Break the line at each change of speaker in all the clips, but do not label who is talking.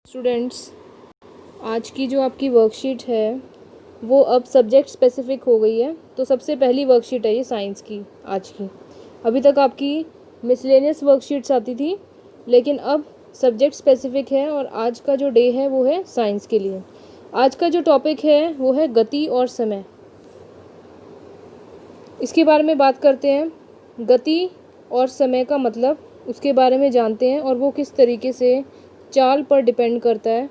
Students, आज की जो आपकी वर्कशीट है वो अब सब्जेक्ट स्पेसिफिक हो गई है। तो सबसे पहली वर्कशीट है ये साइंस की आज की। अभी तक आपकी मिसलेनियस वर्कशीट्स आती थी, लेकिन अब सब्जेक्ट स्पेसिफिक है और आज का जो डे है वो है साइंस के लिए। आज का जो टॉपिक है वो है गति और समय। इसके बारे में बात करते हैं। गति और समय का मतलब उसके बारे में जानते हैं और वो किस तरीके से चाल पर डिपेंड करता है।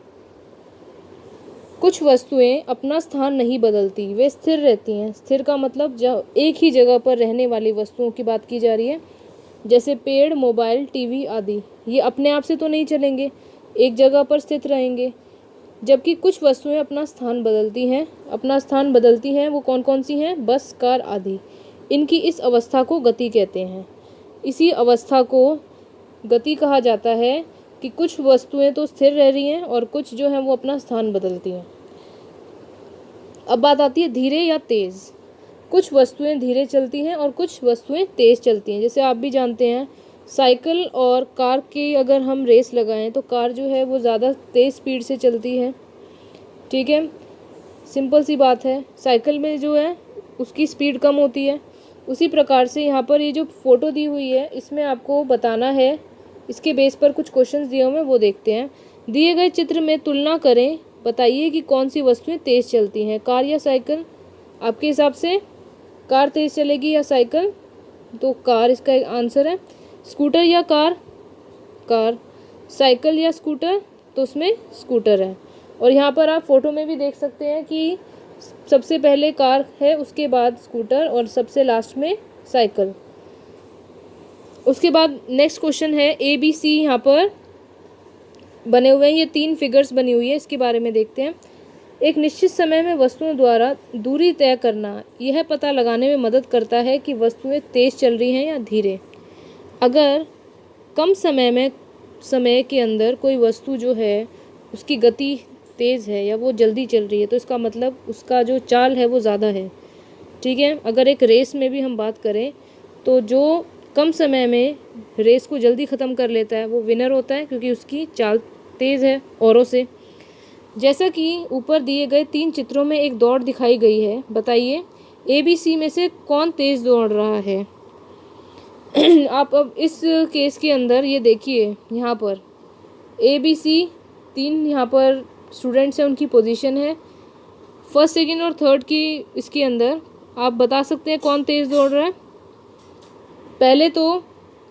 कुछ वस्तुएं अपना स्थान नहीं बदलती, वे स्थिर रहती हैं। स्थिर का मतलब जब एक ही जगह पर रहने वाली वस्तुओं की बात की जा रही है, जैसे पेड़, मोबाइल, टीवी आदि। ये अपने आप से तो नहीं चलेंगे, एक जगह पर स्थित रहेंगे। जबकि कुछ वस्तुएं अपना स्थान बदलती हैं। वो कौन कौन सी हैं? बस, कार आदि। इनकी इस अवस्था को गति कहते हैं। इसी अवस्था को गति कहा जाता है कि कुछ वस्तुएं तो स्थिर रह रही हैं और कुछ जो है वो अपना स्थान बदलती हैं। अब बात आती है धीरे या तेज। कुछ वस्तुएं धीरे चलती हैं और कुछ वस्तुएं तेज चलती हैं। जैसे आप भी जानते हैं, साइकिल और कार की अगर हम रेस लगाएं तो कार जो है वो ज़्यादा तेज स्पीड से चलती है। ठीक है, सिंपल सी बात है। साइकिल में जो है उसकी स्पीड कम होती है। उसी प्रकार से यहाँ पर ये जो फोटो दी हुई है इसमें आपको बताना है, इसके बेस पर कुछ क्वेश्चंस दिए हुए हैं वो देखते हैं। दिए गए चित्र में तुलना करें, बताइए कि कौन सी वस्तुएं तेज चलती हैं, कार या साइकिल। आपके हिसाब से कार तेज चलेगी या साइकिल? तो कार इसका एक आंसर है। स्कूटर या कार? कार। साइकिल या स्कूटर? तो उसमें स्कूटर है। और यहाँ पर आप फोटो में भी देख सकते हैं कि सबसे पहले कार है, उसके बाद स्कूटर और सबसे लास्ट में साइकिल। उसके बाद नेक्स्ट क्वेश्चन है ABC यहाँ पर बने हुए हैं। ये 3 फिगर्स बनी हुई है, इसके बारे में देखते हैं। एक निश्चित समय में वस्तुओं द्वारा दूरी तय करना यह पता लगाने में मदद करता है कि वस्तुएं तेज चल रही हैं या धीरे। अगर कम समय के अंदर कोई वस्तु जो है उसकी गति तेज़ है या वो जल्दी चल रही है, तो इसका मतलब उसका जो चाल है वो ज़्यादा है। ठीक है, अगर एक रेस में भी हम बात करें तो जो कम समय में रेस को जल्दी ख़त्म कर लेता है वो विनर होता है, क्योंकि उसकी चाल तेज़ है औरों से। जैसा कि ऊपर दिए गए 3 चित्रों में एक दौड़ दिखाई गई है, बताइए ABC में से कौन तेज़ दौड़ रहा है। आप अब इस केस के अंदर ये देखिए, यहाँ पर ABC 3 यहाँ पर स्टूडेंट्स हैं, उनकी पोजीशन है फर्स्ट, सेकंड और थर्ड की। इसके अंदर आप बता सकते हैं कौन तेज़ दौड़ रहा है। पहले तो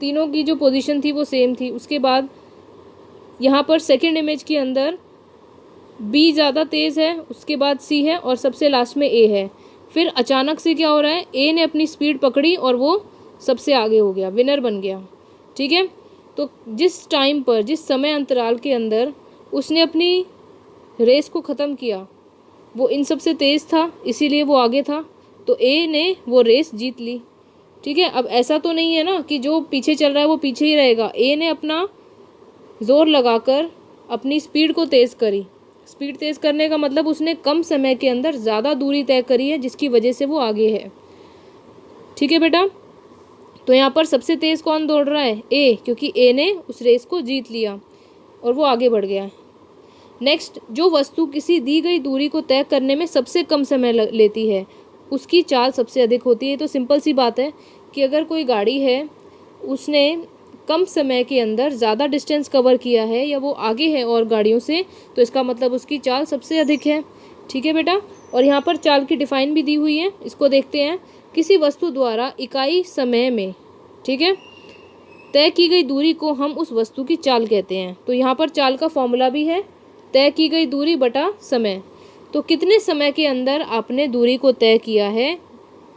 तीनों की जो पोजीशन थी वो सेम थी। उसके बाद यहाँ पर सेकंड इमेज के अंदर B ज़्यादा तेज़ है, उसके बाद C है और सबसे लास्ट में A है। फिर अचानक से क्या हो रहा है, A ने अपनी स्पीड पकड़ी और वो सबसे आगे हो गया, विनर बन गया। ठीक है, तो जिस टाइम पर, जिस समय अंतराल के अंदर उसने अपनी रेस को ख़त्म किया वो इन सब से तेज़ था, इसीलिए वो आगे था, तो A ने वो रेस जीत ली। ठीक है, अब ऐसा तो नहीं है ना कि जो पीछे चल रहा है वो पीछे ही रहेगा। A ने अपना ज़ोर लगाकर अपनी स्पीड को तेज़ करी। स्पीड तेज़ करने का मतलब उसने कम समय के अंदर ज़्यादा दूरी तय करी है, जिसकी वजह से वो आगे है। ठीक है बेटा, तो यहाँ पर सबसे तेज़ कौन दौड़ रहा है? A, क्योंकि A ने उस रेस को जीत लिया और वो आगे बढ़ गया। नेक्स्ट, जो वस्तु किसी दी गई दूरी को तय करने में सबसे कम समय लेती है उसकी चाल सबसे अधिक होती है। तो सिंपल सी बात है कि अगर कोई गाड़ी है, उसने कम समय के अंदर ज़्यादा डिस्टेंस कवर किया है या वो आगे है और गाड़ियों से, तो इसका मतलब उसकी चाल सबसे अधिक है। ठीक है बेटा, और यहाँ पर चाल की डिफाइन भी दी हुई है, इसको देखते हैं। किसी वस्तु द्वारा इकाई समय में, ठीक है, तय की गई दूरी को हम उस वस्तु की चाल कहते हैं। तो यहाँ पर चाल का फॉर्मूला भी है, तय की गई दूरी बटा समय। तो कितने समय के अंदर आपने दूरी को तय किया है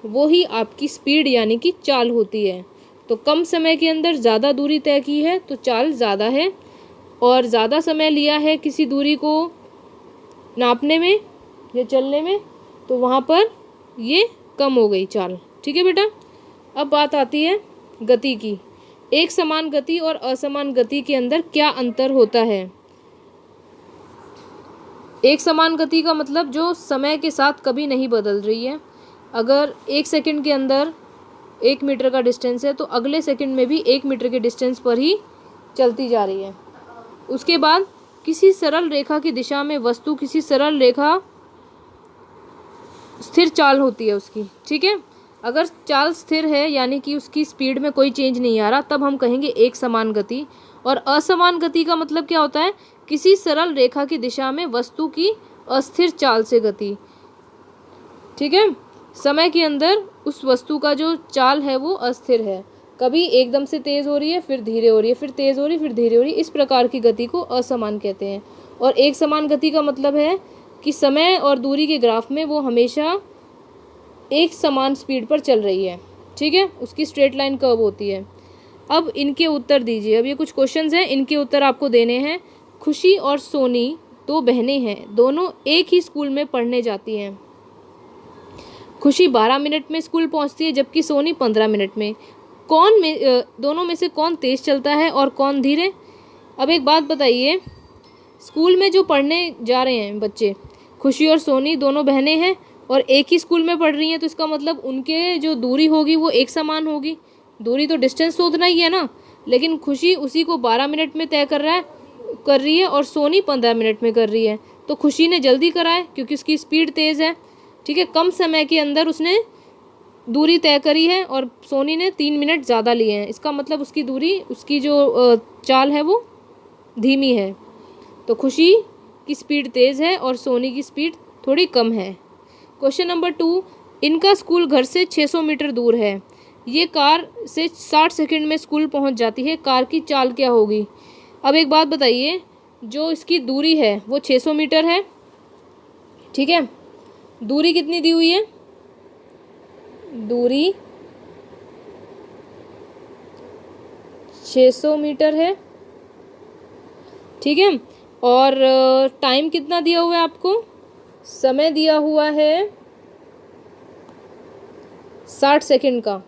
वो ही आपकी स्पीड यानी कि चाल होती है। तो कम समय के अंदर ज़्यादा दूरी तय की है तो चाल ज़्यादा है, और ज़्यादा समय लिया है किसी दूरी को नापने में या चलने में, तो वहाँ पर ये कम हो गई चाल। ठीक है बेटा, अब बात आती है गति की। एक समान गति और असमान गति के अंदर क्या अंतर होता है? एक समान गति का मतलब जो समय के साथ कभी नहीं बदल रही है। अगर 1 सेकंड के अंदर 1 मीटर का डिस्टेंस है तो अगले सेकंड में भी 1 मीटर के डिस्टेंस पर ही चलती जा रही है। उसके बाद किसी सरल रेखा की दिशा में वस्तु किसी सरल रेखा स्थिर चाल होती है उसकी, ठीक है। अगर चाल स्थिर है यानी कि उसकी स्पीड में कोई चेंज नहीं आ रहा, तब हम कहेंगे एक समान गति। और असमान गति का मतलब क्या होता है? किसी सरल रेखा की दिशा में वस्तु की अस्थिर चाल से गति, ठीक है। समय के अंदर उस वस्तु का जो चाल है वो अस्थिर है, कभी एकदम से तेज हो रही है, फिर धीरे हो रही है, फिर तेज हो रही है, फिर धीरे हो रही है। इस प्रकार की गति को असमान कहते हैं। और एक समान गति का मतलब है कि समय और दूरी के ग्राफ में वो हमेशा एक समान स्पीड पर चल रही है, ठीक है, उसकी स्ट्रेट लाइन कर्व होती है। अब इनके उत्तर दीजिए। अब ये कुछ क्वेश्चंस हैं, इनके उत्तर आपको देने हैं। खुशी और सोनी दो बहनें हैं, दोनों एक ही स्कूल में पढ़ने जाती हैं। खुशी 12 मिनट में स्कूल पहुंचती है जबकि सोनी 15 मिनट में। दोनों में से कौन तेज चलता है और कौन धीरे? अब एक बात बताइए, स्कूल में जो पढ़ने जा रहे हैं बच्चे, खुशी और सोनी दोनों बहनें हैं और एक ही स्कूल में पढ़ रही हैं, तो इसका मतलब उनके जो दूरी होगी वो एक समान होगी। दूरी तो डिस्टेंस तो उतना ही है ना, लेकिन खुशी उसी को 12 मिनट में तय कर रही है और सोनी 15 मिनट में कर रही है। तो खुशी ने जल्दी करा है क्योंकि उसकी स्पीड तेज़ है, ठीक है, कम समय के अंदर उसने दूरी तय करी है, और सोनी ने 3 मिनट ज़्यादा लिए हैं। इसका मतलब उसकी दूरी, उसकी जो चाल है वो धीमी है। तो खुशी की स्पीड तेज़ है और सोनी की स्पीड थोड़ी कम है। क्वेश्चन नंबर 2, इनका स्कूल घर से 600 मीटर दूर है। ये कार से 60 सेकंड में स्कूल पहुंच जाती है, कार की चाल क्या होगी? अब एक बात बताइए, जो इसकी दूरी है वो 600 मीटर है, ठीक है। दूरी कितनी दी हुई है? दूरी 600 मीटर है, ठीक है। और टाइम कितना दिया हुआ है आपको? समय दिया हुआ है 60 सेकंड का।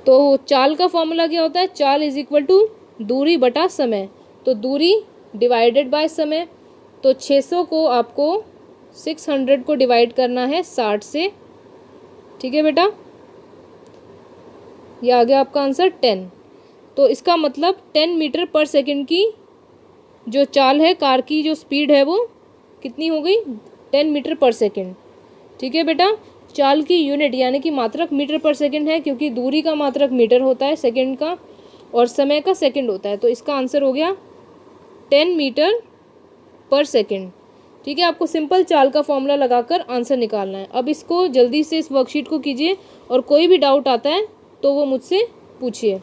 तो चाल का फॉर्मूला क्या होता है? चाल इज इक्वल टू दूरी बटा समय। तो दूरी डिवाइडेड बाय समय। तो 600 को आपको 600 को डिवाइड करना है 60 से, ठीक है बेटा। ये आ गया आपका आंसर 10। तो इसका मतलब 10 मीटर पर सेकंड की जो चाल है, कार की जो स्पीड है वो कितनी हो गई? 10 मीटर पर सेकंड, ठीक है बेटा। चाल की यूनिट यानी कि मात्रक मीटर पर सेकंड है, क्योंकि दूरी का मात्रक मीटर होता है सेकंड का, और समय का सेकंड होता है। तो इसका आंसर हो गया 10 मीटर पर सेकंड, ठीक है। आपको सिंपल चाल का फॉर्मूला लगाकर आंसर निकालना है। अब इसको जल्दी से इस वर्कशीट को कीजिए, और कोई भी डाउट आता है तो वो मुझसे पूछिए।